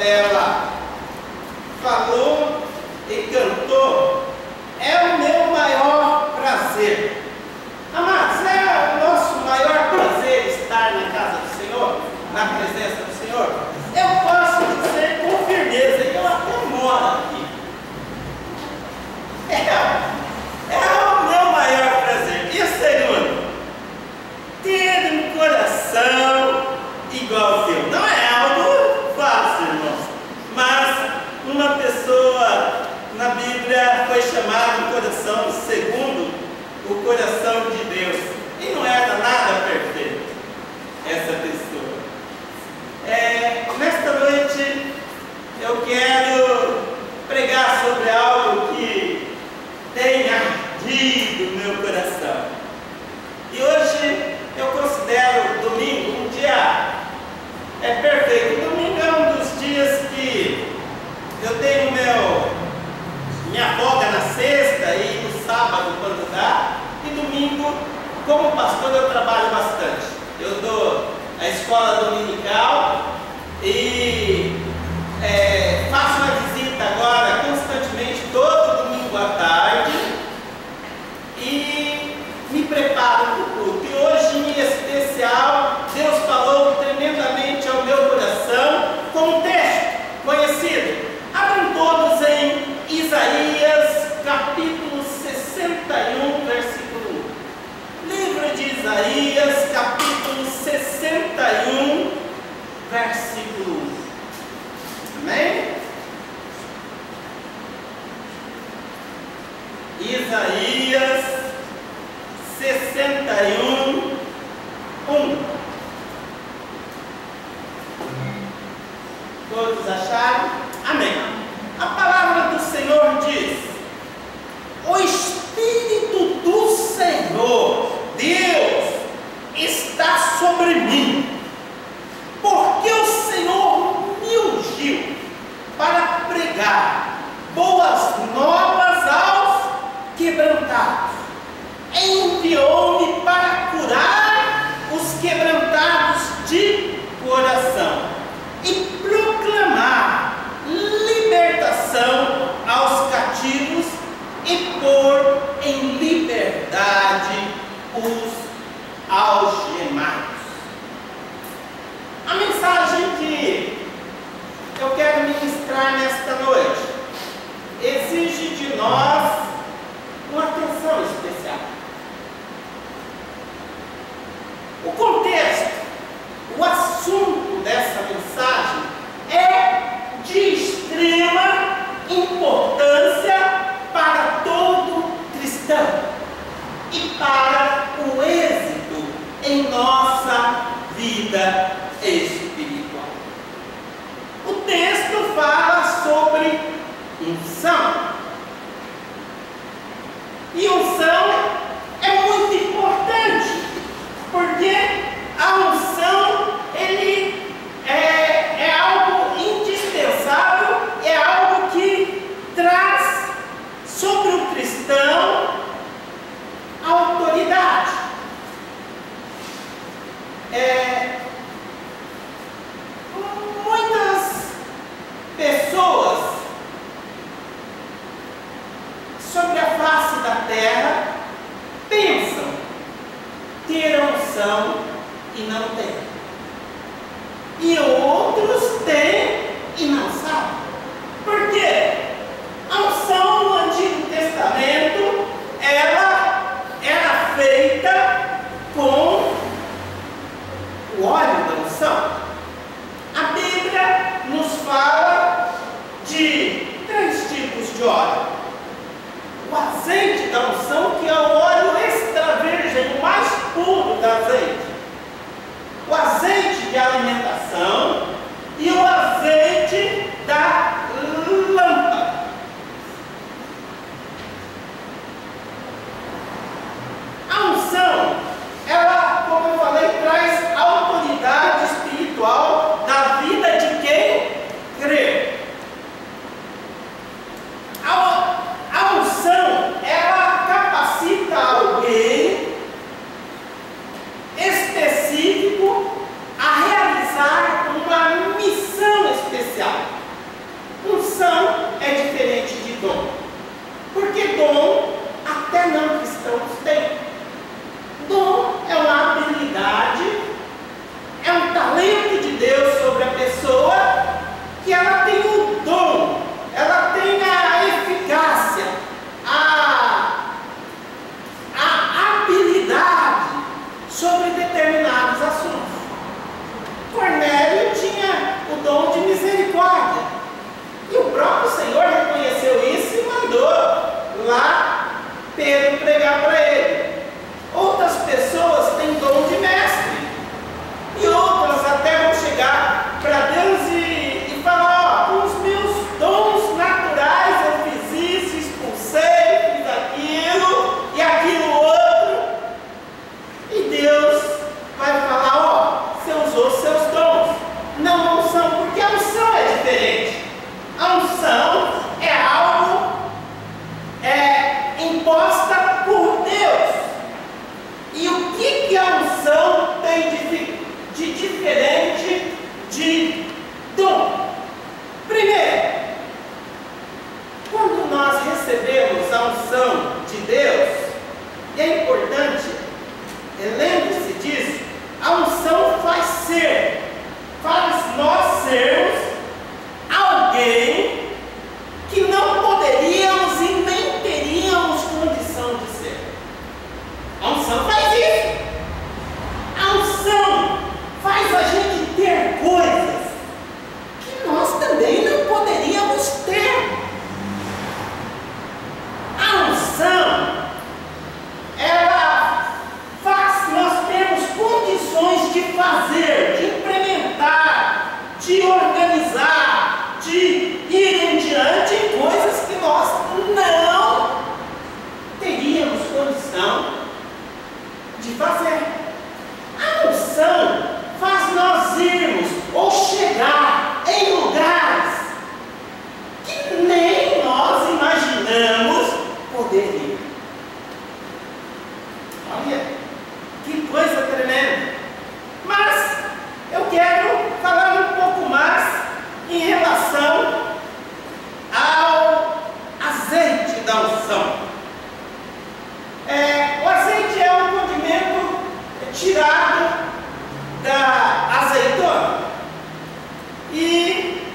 dela falou e cantou, é o meu maior prazer. Amados, é o nosso maior prazer estar na casa do Senhor, na presença do Senhor. Eu posso dizer com firmeza, eu até moro aqui. É o meu maior prazer. E o segundo, ter um coração igual ao teu. Não é algo fácil, irmãos. Mas uma pessoa na Bíblia foi chamada de coração segundo o coração de Deus. E não era nada perfeito essa pessoa. Nesta noite eu quero pregar sobre algo que tem ardido no meu coração. E hoje eu considero o domingo um dia perfeito. O domingo é um dos dias que eu tenho minha folga na sexta e no sábado quando dá. E domingo, como pastor, eu trabalho bastante. Eu dou a escola dominical e faço uma visita agora constantemente, todo domingo à tarde, e me preparo para o culto. E hoje, em especial, Deus falou tremendamente ao meu coração com um texto conhecido. Abram todos em Isaías, capítulo 61, versículo 1. Livro de Isaías, capítulo 61, versículo 1. Amém? Isaías 61, 1. Todos acharam? Amém. A palavra do Senhor diz: o Espírito do Senhor, Deus, está sobre mim, porque o Senhor me ungiu para pregar boas novas aos quebrantados. Enviou-me para curar os quebrantados de coração e proclamar libertação aos cativos e pôr em liberdade os algemados. A mensagem que eu quero ministrar nesta noite exige de nós uma atenção especial. O contexto, o assunto dessa mensagem é de extrema importância para todo cristão e para o êxito em nossa vida espiritual. O texto fala sobre unção. E unção é muito importante, porque a unção é algo indispensável, é algo que traz sobre o cristão a autoridade. Muitas pessoas sobre a face da terra pensam ter a unção e não têm. E outros têm e não sabem. Por quê? A unção no Antigo Testamento, ela era feita com o óleo da unção. A Bíblia nos fala de 3 tipos de óleo. O azeite da unção, que é o óleo extra virgem, o mais puro do azeite. O azeite de alimentação e o azeite da lâmpada. A unção, ela, como eu falei, traz autoridade espiritual da vida de quem crê. A unção, ela capacita alguém específico a realizar um Pedro pregar para ele. Outras pessoas têm dom de mestre. E outras até vão chegar para Deus e falar: ó, com os meus dons naturais eu fiz isso, expulsei, fiz aquilo e aquilo outro. E Deus vai falar: ó, você usou seus dons, não a unção, porque a unção é diferente. A unção é algo imposta por Deus. E o que a unção tem de diferente de dom? Primeiro, quando nós recebemos a unção de Deus, e é importante, lembre-se disso, a unção faz nós sermos alguém que não poderíamos e nem teríamos condição de ser. A unção faz isso. A unção faz a gente ter coisas que nós também não poderíamos ter. A unção, ela faz nós termos condições de fazer, de implementar, de organizar, de ir em diante em coisas que nós não teríamos condição de fazer. A unção faz nós irmos ou chegar em lugares que nem nós imaginamos poder ir. Olha, que coisa tremenda. Mas eu quero falar um pouco mais em relação ao azeite da unção. O azeite é um condimento tirado da azeitona. E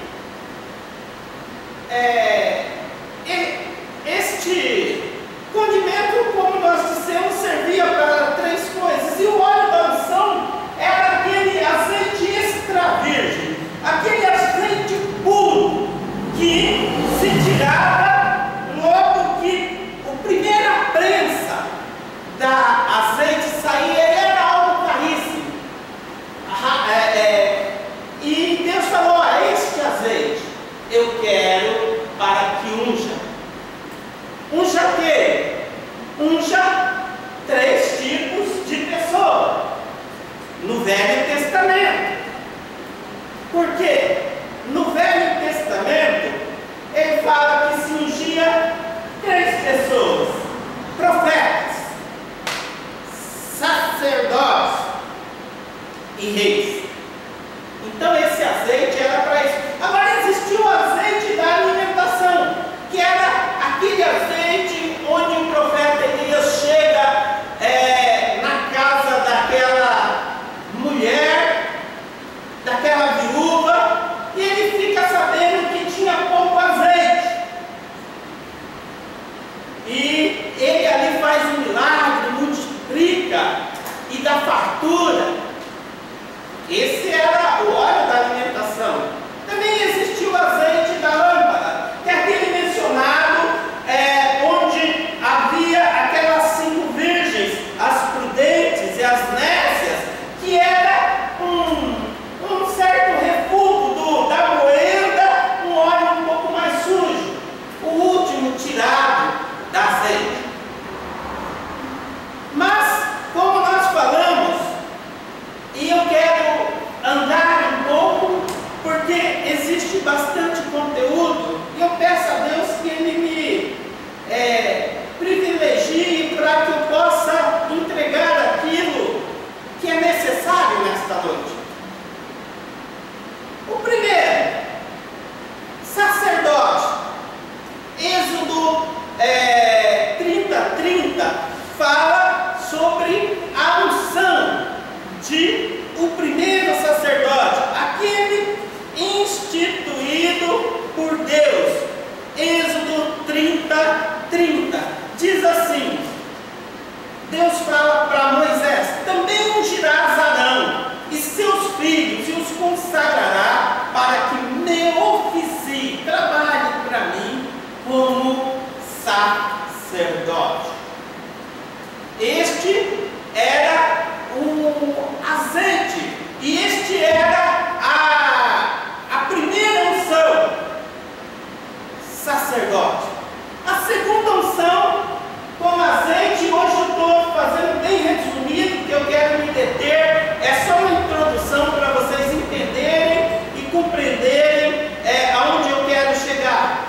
este condimento, como nós dissemos, servia para três coisas. E o óleo da unção era aquele azeite extra virgem, aquele azeite puro que se tirava logo que a primeira prensa da azeite saía. Era algo caríssimo. E Deus falou: este azeite eu quero para que unja. Unja quê? Unja três tipos de pessoa no Velho Testamento. Por quê? No Velho Testamento ele fala que se ungia três pessoas: profetas, sacerdotes e reis. Então esse azeite era para isso. Agora existiu o azeite da alimentação, que era aquele azeite onde o profeta Elias chega na casa daquela mulher, daquela viúva, e ele fica sabendo que tinha pouco azeite. E ele ali faz um milagre, multiplica e dá fartura. Esse era o óleo da alimentação. Também existiu o azeite da lâmpada, que é aquele mencionado onde havia aquelas 5 virgens, as prudentes e as nécias, que era um certo refúgio da moeda, um óleo um pouco mais sujo, o último tirado da azeite. Mas, como nós falamos, e eu quero andar um pouco, porque existe bastante conteúdo, e eu peço a Deus que Ele me privilegie para que eu possa entregar aquilo que é necessário nesta noite. O primeiro, sacerdote. Êxodo 30:30 fala sobre a unção de o primeiro sacerdote, aquele instituído por Deus. Êxodo 30:30 diz assim: Deus fala para Moisés: também ungirás Arão e seus filhos e os consagrará para que me oficie, trabalhe para mim como sacerdote. sacerdote. A segunda unção, com azeite, hoje eu estou fazendo bem resumido, porque eu quero me deter, é só uma introdução para vocês entenderem e compreenderem aonde eu quero chegar.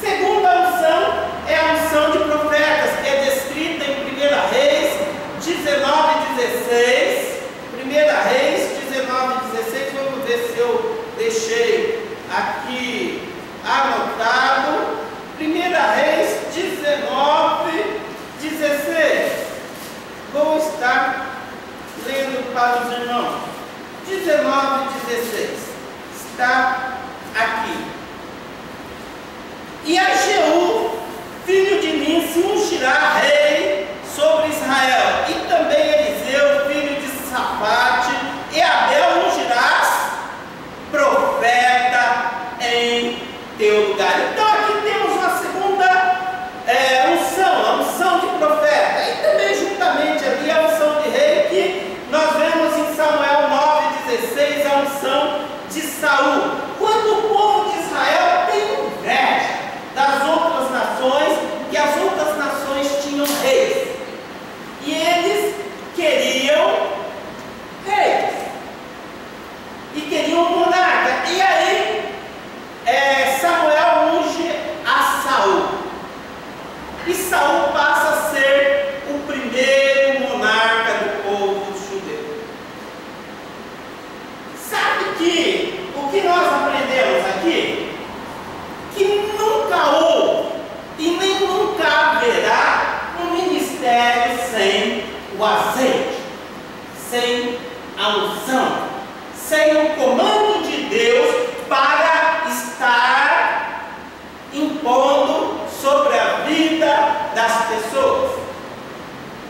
Segunda unção é a unção de profetas, que é descrita em 1 Reis 19:16. 1 Reis 19:16, vamos ver se eu deixei aqui anotado. 1 Reis 19:16. Vou estar lendo para os irmãos. 19:16. Está aqui. E a Jeú, filho de Nimsi, ungirá rei sobre Israel. E também Eliseu, filho de Safate, e Abel ungirás profeta em teu lugar. Então aqui temos uma segunda unção, a unção de profeta. E também juntamente ali a unção de rei, que nós vemos em Samuel 9:16, a unção de Saul. Quando o povo de Israel tem inveja das outras nações, que as outras nações tinham reis, e eles queriam reis, e queriam um monarca. E aí Samuel unge a Saul, e Saul passa a ser o primeiro monarca do povo judeu. Sabe que o que nós aprendemos aqui? Que nunca houve e nem nunca haverá um ministério sem o azeite, sem a unção, sem o comando de Deus para estar impondo sobre a vida das pessoas.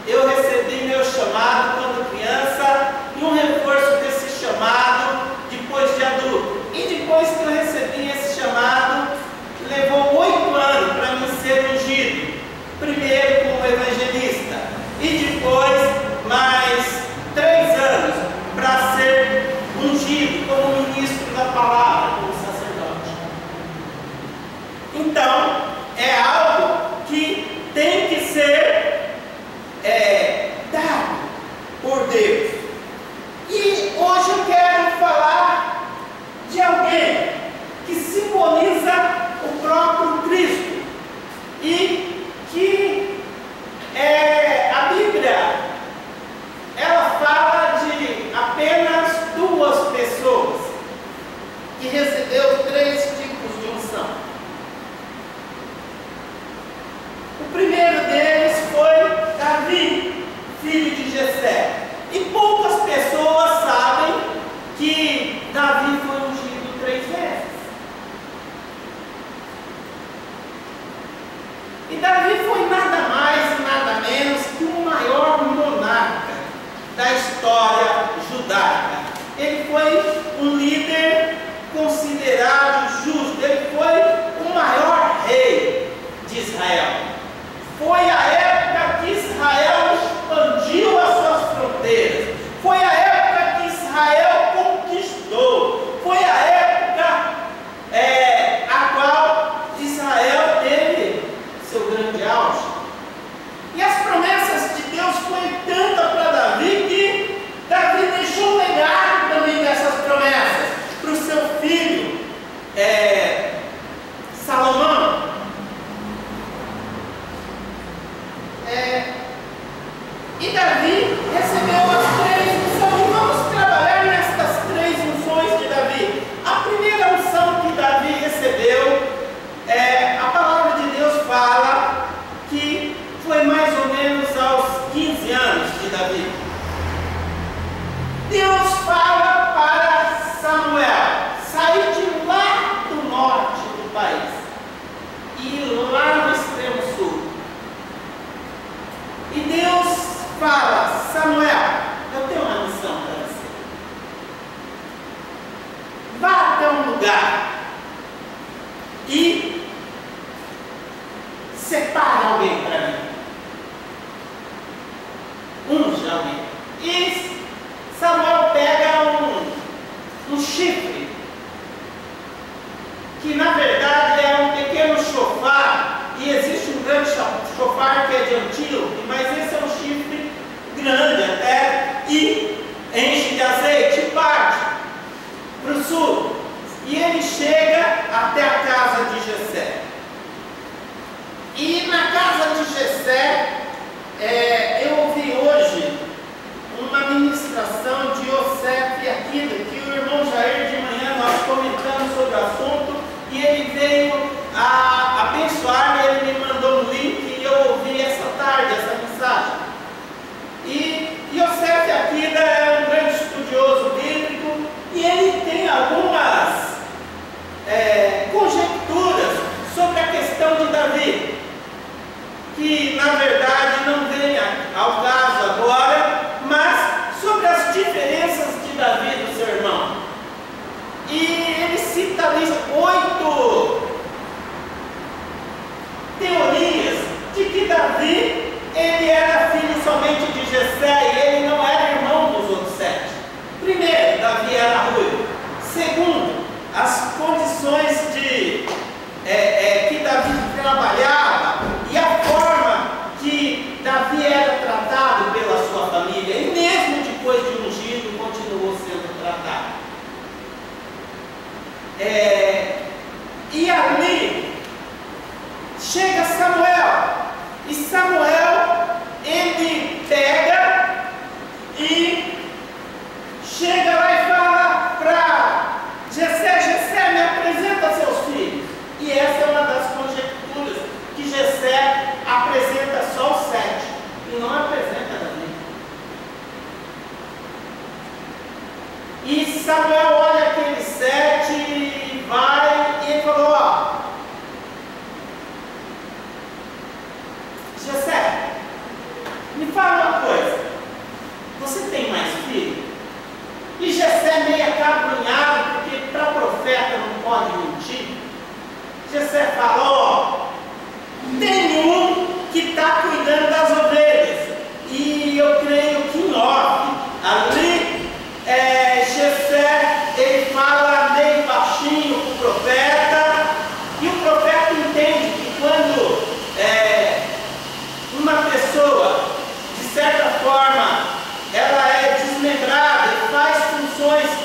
Eu recebi meu chamado quando criança e um reforço desse chamado depois de adulto. E depois que eu recebi esse chamado, levou 8 anos para mim ser ungido. Primeiro como evangelista e depois mais 3 anos para ser ungido como ministro da palavra, como sacerdote. Então, é algo que tem que ser dado por Deus. E hoje eu quero falar de alguém que simboliza o próprio Cristo e que a Bíblia ela fala de apenas 2 pessoas que recebeu 3 tipos de unção. O primeiro deles foi Davi, filho de Jessé. E poucas pessoas sabem que Davi foi ungido 3 vezes. E Davi foi nada mais e nada menos que o maior monarca da história judaica. Ele foi um líder considerado justo. Ele foi o maior rei de Israel. Foi a época que Israel expandiu as suas fronteiras. Foi a época que Israel conquistou. Foi a época a qual Israel teve seu grande auge. E as promessas de Deus foi tanta para Davi que Davi deixou um legado também dessas promessas para o seu filho Salomão. E Davi recebeu as 3 unções. E vamos trabalhar nestas 3 unções de Davi. A primeira unção que Davi recebeu, a palavra de Deus fala que foi mais ou menos aos 15 anos de Davi. Deus fala para Samuel sair de lá do norte do país e ir lá no extremo sul. E Deus fala: Samuel, eu tenho uma missão para você. Vá até um lugar e separe alguém para mim. Unge alguém. E Samuel pega um chifre, que na verdade é um pequeno chofar, e existe um grande chofar que é de antílope, mas esse é um chifre grande até, e enche de azeite e parte para o sul. E ele chega até a casa de Jessé. E na casa de Jessé, eu ouvi hoje uma ministração de Yosef e Aquila, que o irmão Jair de manhã nós comentamos sobre o assunto, e ele veio a abençoar, ele me mandou um link e eu ouvi essa tarde essa mensagem. E Yosef e Aquila é um grande estudioso bíblico, e ele tem algumas conjecturas sobre a questão de Davi, que na verdade não vem ao caso agora, mas sobre as diferenças de Davi e do seu irmão. E ele cita ali 8 teorias de que Davi ele era filho somente de Jessé e ele não era irmão dos outros 7. Primeiro, Davi era ruivo. Segundo, as condições que Davi trabalhava e a forma que Davi era tratado pela sua família, e mesmo depois de ungido, continuou sendo tratado. E ali chega Samuel, e Samuel ele pega e chega lá e fala para Jessé: Jessé, me apresenta seus filhos. E essa é uma das conjecturas, que Jessé apresenta só os 7 e não apresenta Davi. E Samuel olha aqueles 7 e vai e ele falou: ó, Jessé, me fala uma coisa, você tem mais filho? E Jessé meio acabrunhado, porque para profeta não pode mentir. Jessé falou: tem um que está cuidando das ovelhas. E eu creio que em off, ali, Jessé, ele fala meio baixinho com o profeta, e o profeta entende que quando uma pessoa, de certa forma, ela é desmembrada e faz funções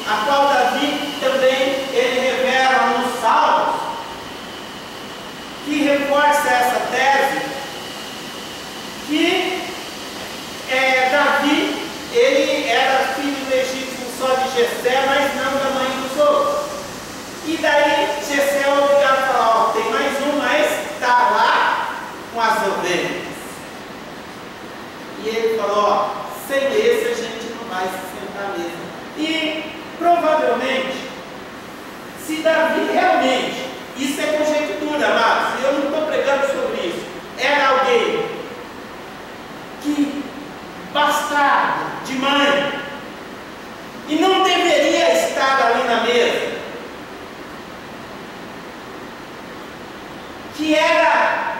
a qual Davi também ele revela nos Salmos, que reforça essa tese, que Davi, ele era filho legítimo só de Jessé, mas não da mãe dos outros. E daí Jessé é obrigado a falar: ó, tem mais um, mas está lá com as ovelhas. E ele falou: ó, sem esse a gente não vai se sentar à mesa. E provavelmente, se Davi realmente, isso é conjectura, amados, eu não estou pregando sobre isso, era alguém que bastardo de mãe e não deveria estar ali na mesa, que era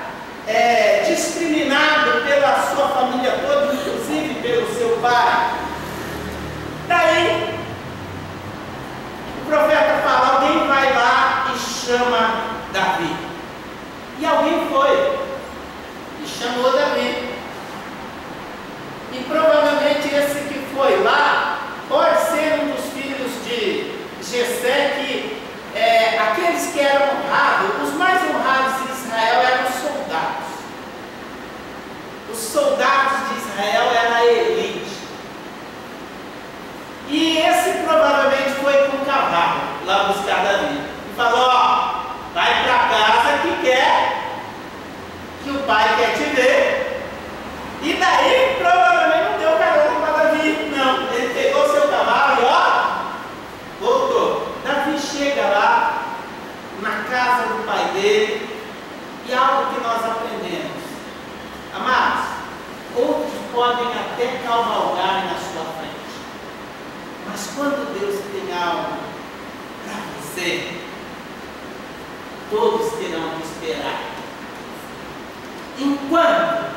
discriminado pela sua família toda, inclusive pelo seu pai. Daí o profeta fala: alguém vai lá e chama Davi. E alguém foi e chamou Davi. E provavelmente esse que foi lá pode ser um dos filhos de Jessé, que aqueles que eram honrados, os mais honrados de Israel eram os soldados. Os soldados de Israel eram a elite. E esse provavelmente foi com o cavalo lá buscar Davi. E falou: ó, vai para casa que quer, que o pai quer te ver. E daí provavelmente não deu carona para Davi, não. Ele pegou seu cavalo e ó, voltou. Davi chega lá na casa do pai dele, e algo que nós aprendemos, amados, outros podem até cavalgar na sua frente, mas quando Deus tem algo para você, todos terão que esperar. Enquanto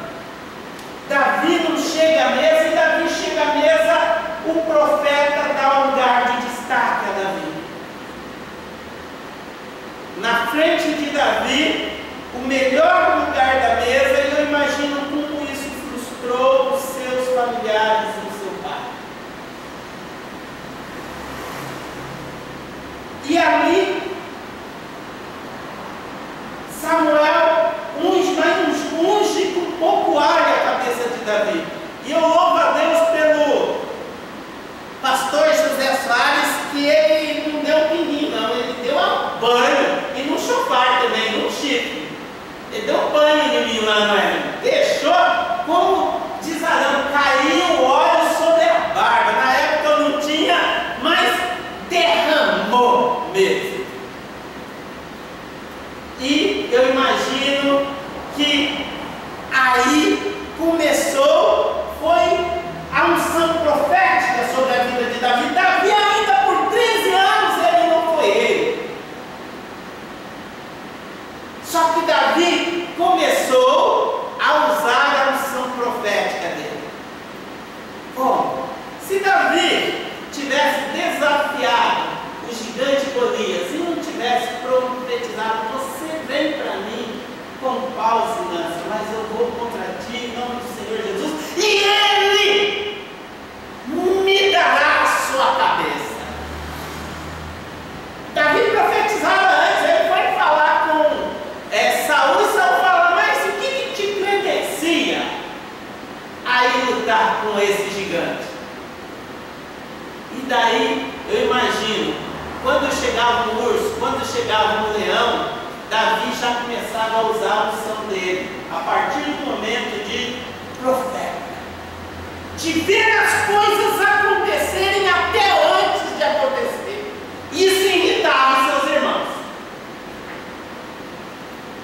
Davi não chega à mesa, e Davi chega à mesa, o profeta dá um lugar de destaque a Davi. na frente de Davi o melhor lugar da mesa, e eu imagino como isso frustrou os seus familiares e o seu pai. E ali, Samuel unge com pouco ar a cabeça de Davi. E eu louvo a Deus pelo pastor José Soares, que ele não deu pinguim, não, ele deu um banho, e no chofar também, no chifre. Ele deu um banho em mim lá, não é? Deixou, como diz Arão, caiu o óleo sobre a barba. Na época eu não tinha, mas derramou mesmo. E eu imagino que aí começou, foi a unção profética sobre a vida de Davi. Davi ainda por 13 anos ele não foi rei. Só que Davi começou a usar a unção profética dele. Como? Se Davi tivesse desafiado o gigante Golias e não tivesse profetizado, você vem para mim com paus e lança, mas eu vou contra ti em nome do Senhor Jesus, e ele me dará a sua cabeça. Davi profetizava antes, ele foi falar com Saul, e Saul fala, mas o que te credencia a ir lutar com esse gigante? E daí, eu imagino, quando chegava no urso, quando chegava no leão, Davi já começava a usar a unção dele, a partir do momento de profeta, de ver as coisas acontecerem até antes de acontecer. Isso irritava seus irmãos.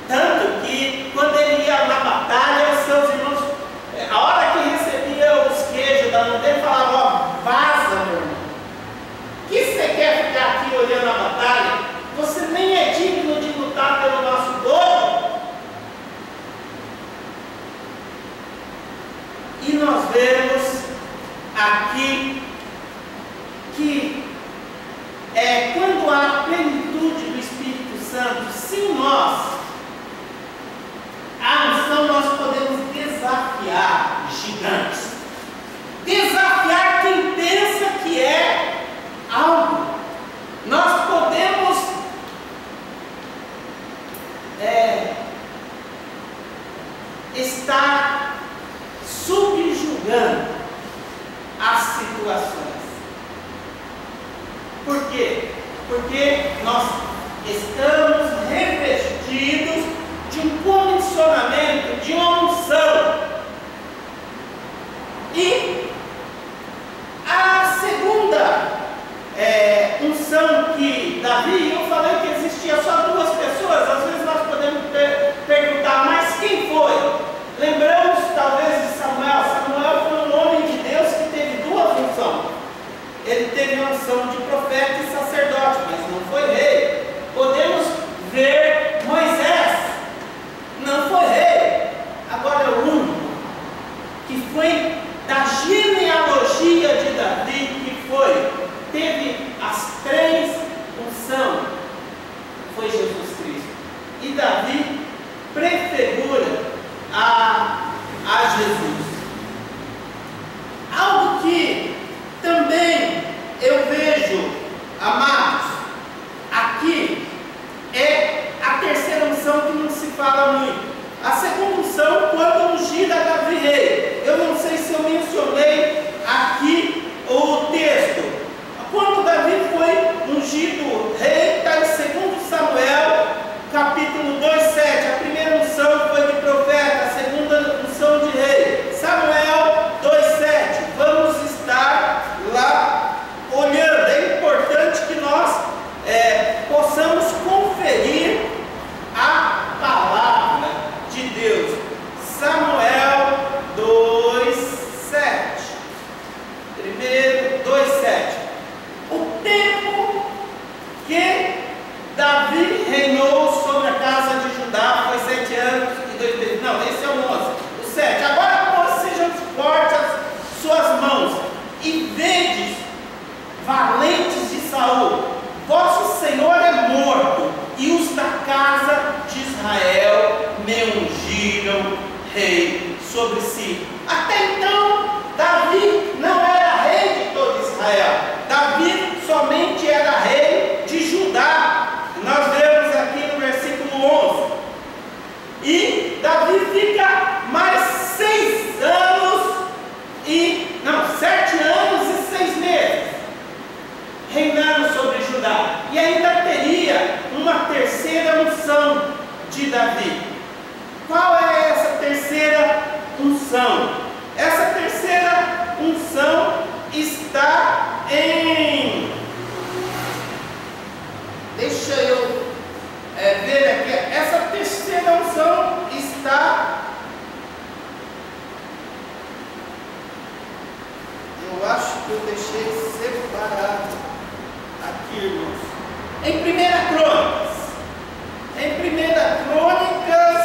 Tanto que, quando ele ia na batalha, os seus irmãos, a hora que recebia os queijos da mão dele, falavam, ó, vaza, meu irmão. Que você quer ficar aqui olhando a batalha? Você nem é digno de lutar pelo nosso povo. E nós vemos aqui que quando há plenitude do Espírito Santo, sim, a unção, nós podemos desafiar gigantes, desafiar quem pensa que é algo. Nós podemos estar subjugando as situações. Por quê? Porque nós estamos revestidos de um comissionamento, de uma unção. E a segunda unção que Davi, eu falei que existia só duas pessoas, às vezes nós podemos perguntar, mas quem foi? Lembramos talvez de Samuel. Samuel foi um homem de Deus que teve duas funções. Ele teve a unção de profeta e sacerdote, mas não foi rei. Podemos ver Moisés, não foi rei. Agora é o único que foi da genealogia de Davi, que teve as três unções, foi Jesus Cristo. E Davi prefigura a Jesus. Algo que também eu vejo, amados, aqui é a terceira unção que não se fala muito. A segunda unção, quando ungida Davi rei. Eu não sei se eu mencionei aqui o texto. Quando Davi foi ungido rei, está em 2 Samuel, capítulo 2:7. A primeira unção foi de profeta, a segunda unção de rei. Samuel 2:7. Vamos estar lá olhando. É importante que nós possamos conferir a palavra de Deus. Samuel 2:7. Primeiro 2:7. O tempo que Davi reinou sobre a casa de Judá foi 7 anos e 2 meses. Não, esse é o 11. O 7. Agora, pois, sejam fortes as suas mãos e vedes valentes de Saul. Vosso Senhor é morto, e os da rei sobre si. Até então, Davi não era rei de todo Israel. Davi somente era rei de Judá. Nós vemos aqui no versículo 11. E Davi fica mais 7 anos e 6 meses reinando sobre Judá. E ainda teria uma terceira unção de Davi. Qual é essa terceira unção? Essa terceira unção está em... Deixa eu ver aqui. Essa terceira unção está... Eu acho que eu deixei separado aqui, irmãos. Em 1 Crônicas. Em 1 Crônicas,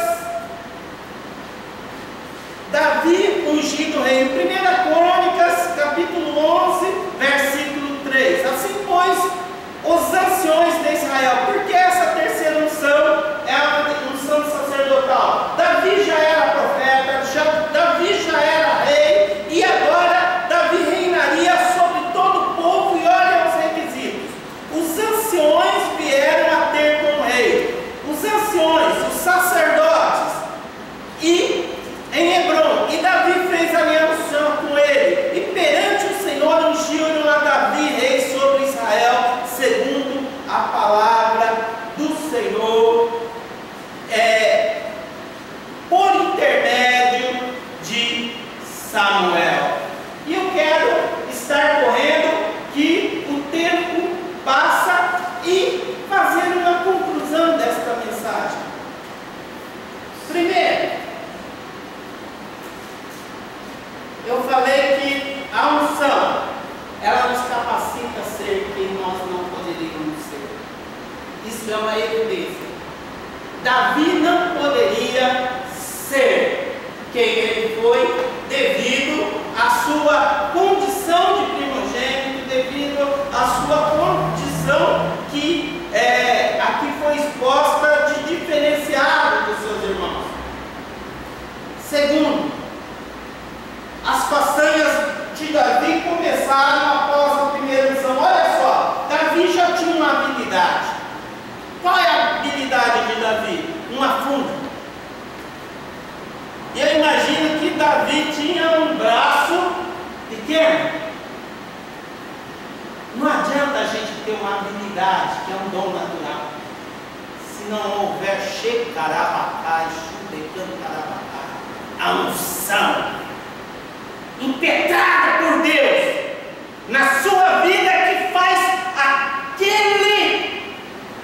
Davi ungido rei. Em 1 Crônicas, capítulo 11, versículo 3. Assim, pois, os anciões de Israel. Por que essa terceira unção é a unção sacerdotal? Davi já era profeta, Davi já era rei, e agora Davi reinaria sobre todo o povo. E olha os requisitos. Os anciões vieram a ter com o rei. Os anciões, os sacerdotes, e em Hebron, e Davi fez aliança com ele, e perante o Senhor ungiram a Davi rei sobre Israel, segundo a palavra do Senhor, por intermédio de Samuel. E eu quero estar correndo, que o tempo passa, e fazer uma conclusão desta mensagem. Primeiro, eu falei que a unção, ela nos capacita a ser quem nós não poderíamos ser. Isso é uma evidência. Davi não poderia ser quem ele foi devido à sua condição de primogênito, devido à sua condição que aqui foi exposta de diferenciado dos seus irmãos. Segundo, as façanhas de Davi começaram após a primeira unção. Olha só, Davi já tinha uma habilidade. Qual é a habilidade de Davi? Uma funda. E eu imagino que Davi tinha um braço pequeno. Não adianta a gente ter uma habilidade, que é um dom natural, se não houver shekarabacai, chudecantarabacai, a unção impetrada por Deus na sua vida, que faz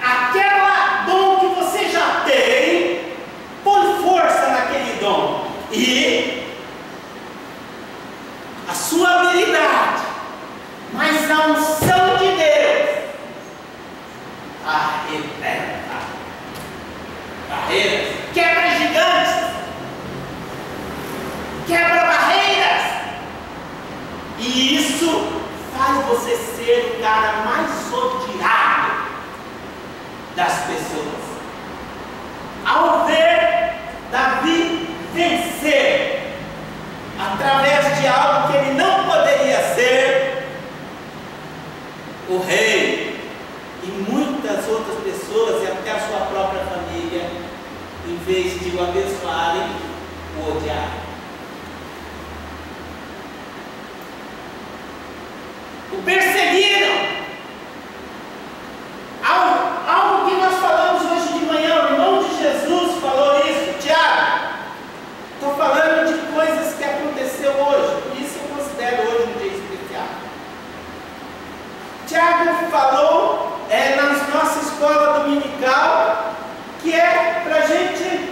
aquela dom que você já tem, põe força naquele dom, e a sua habilidade, mas a unção de Deus arrebenta barreiras, quebra gigantes, quebra barreiras. E isso faz você ser o cara mais odiado das pessoas. Ao ver Davi vencer através de algo que ele não poderia ser, o rei e muitas outras pessoas, e até a sua própria família, em vez de o abençoarem, o odiaram. O perseguiram. Algo que nós falamos hoje de manhã, o irmão de Jesus falou isso, Tiago. Estou falando de coisas que aconteceu hoje, por isso eu considero hoje um dia especial. Tiago falou na nossa escola dominical, que é para a gente,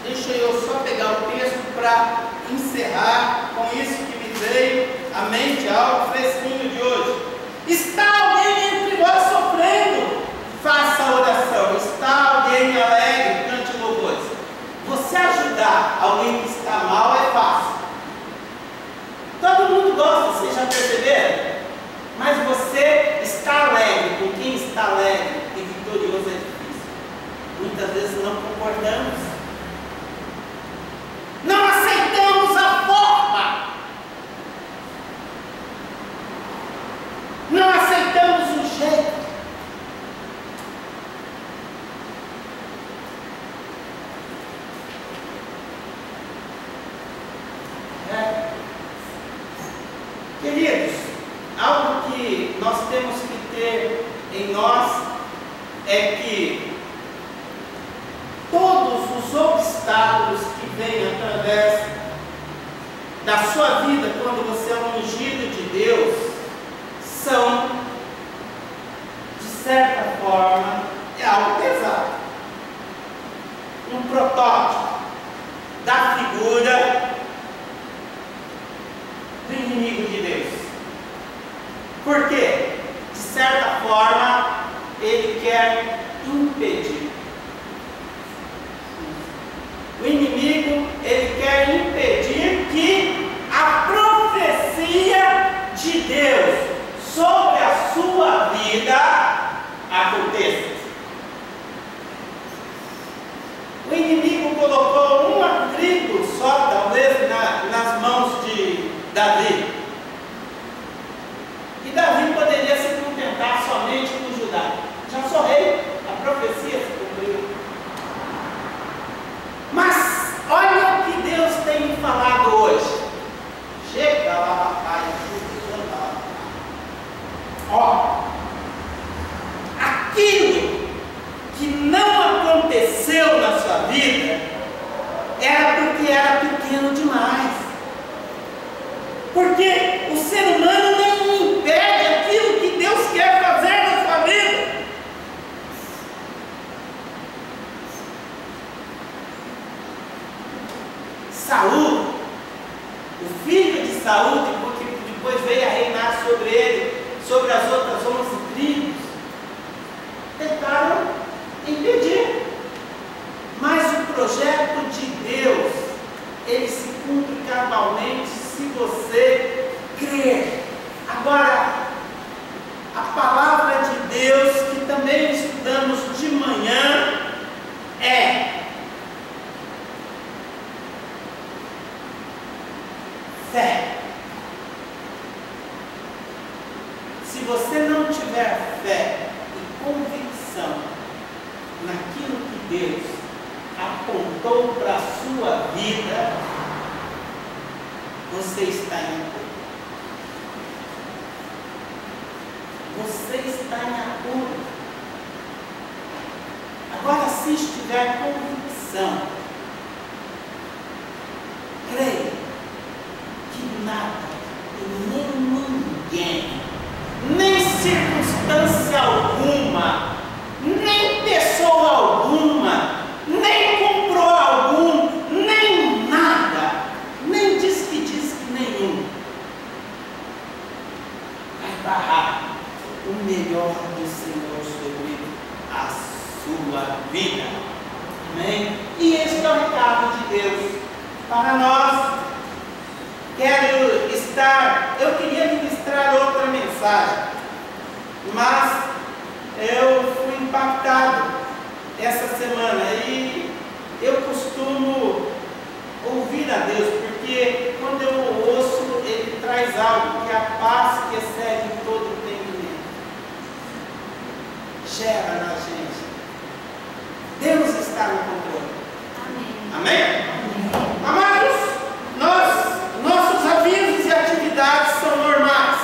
deixa eu só pegar o texto para encerrar com isso que me veio à mente, algo fresquinho de hoje. Está alguém entre vós sofrendo? Faça a oração. Está alguém alegre? Cante louvores. Você ajudar alguém que está mal é fácil. Todo mundo gosta, vocês já perceberam? Mas você está alegre com quem está alegre e vitorioso é difícil. Muitas vezes não concordamos. em nós é que todos os obstáculos que vêm através da sua vida quando você é um ungido de Deus são, de certa forma, algo pesado. Um protótipo da figura do inimigo de Deus. Por quê? De certa forma, ele quer impedir. O inimigo, ele quer impedir que a profecia de Deus sobre a sua vida aconteça. O inimigo colocou uma tribo só, talvez, nas mãos de Davi. E Davi poderia se contentar somente com Judá. Já sou rei, a profecia se cumpriu. Mas olha o que Deus tem me falado hoje. Chega lá, rapaz. Ó, aquilo que não aconteceu na sua vida era porque era pequeno demais. Porque o ser humano não impede aquilo que Deus quer fazer na sua vida. Saul, o filho de Saul, que depois veio a reinar sobre ele, sobre as outras 11 tribos, tentaram impedir. Mas o projeto de Deus, ele se cumpre cabalmente se você crer. Agora, a palavra de Deus, que também estudamos de manhã, é fé. Se você não tiver fé e convicção naquilo que Deus apontou para a sua vida, você está em apuro. Você está em apuro. Agora, se estiver convicção, creia que nada e nem ninguém, nem circunstância alguma, nem pessoa alguma, nem comprou algum, nem nada, nem diz que nenhum, vai barrar o melhor do Senhor sobre a sua vida. Amém? E este é o recado de Deus para nós. Eu queria ministrar outra mensagem, mas eu fui impactado essa semana e eu costumo ouvir a Deus, porque quando eu ouço, Ele traz algo que é a paz que excede todo entendimento, gera na gente. Deus está no controle. Amém? Amém? Amados, nossos avisos e atividades são normais.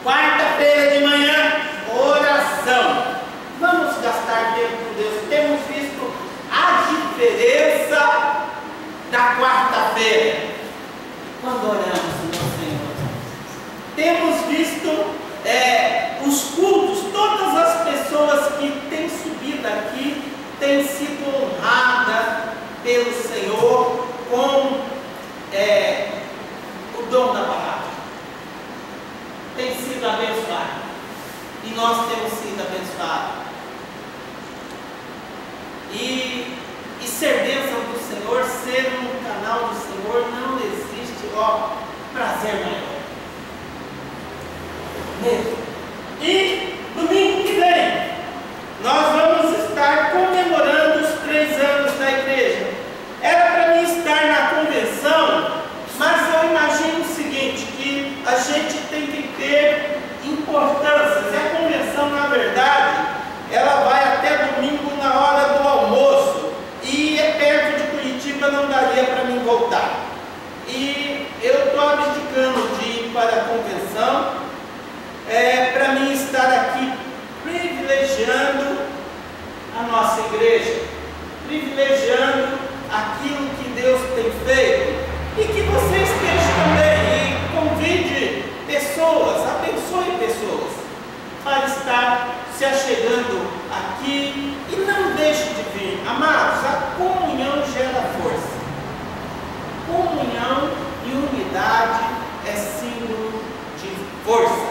Quarta-feira de manhã, oração. Vamos gastar tempo com Deus. Temos visto a diferença da quarta-feira quando oramos no Senhor. Temos visto os cultos. Todas as pessoas que têm subido aqui têm sido honradas pelo Senhor com o dom da palavra. Tem sido abençoado. E nós temos sido abençoados. E ser bênção do Senhor, ser um canal do Senhor, não existe prazer maior. Mesmo. E domingo que vem, nós vamos estar comemorando os 3 anos da igreja. Era para mim estar na convenção, mas eu imagino o seguinte, que a gente tem que ter importâncias. E a convenção, na verdade, ela vai até domingo na hora do almoço. E é perto de Curitiba, não daria para mim voltar. E eu estou abdicando de ir para a convenção, para mim estar aqui se achegando aqui. E não deixe de vir. Amados, a comunhão gera força. Comunhão e unidade é símbolo de força.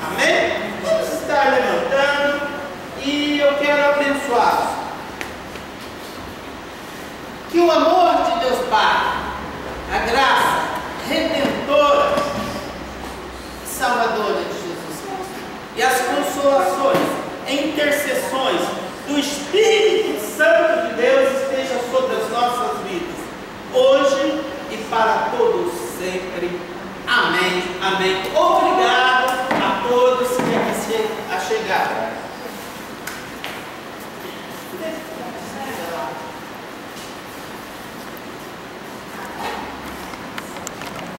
Amém?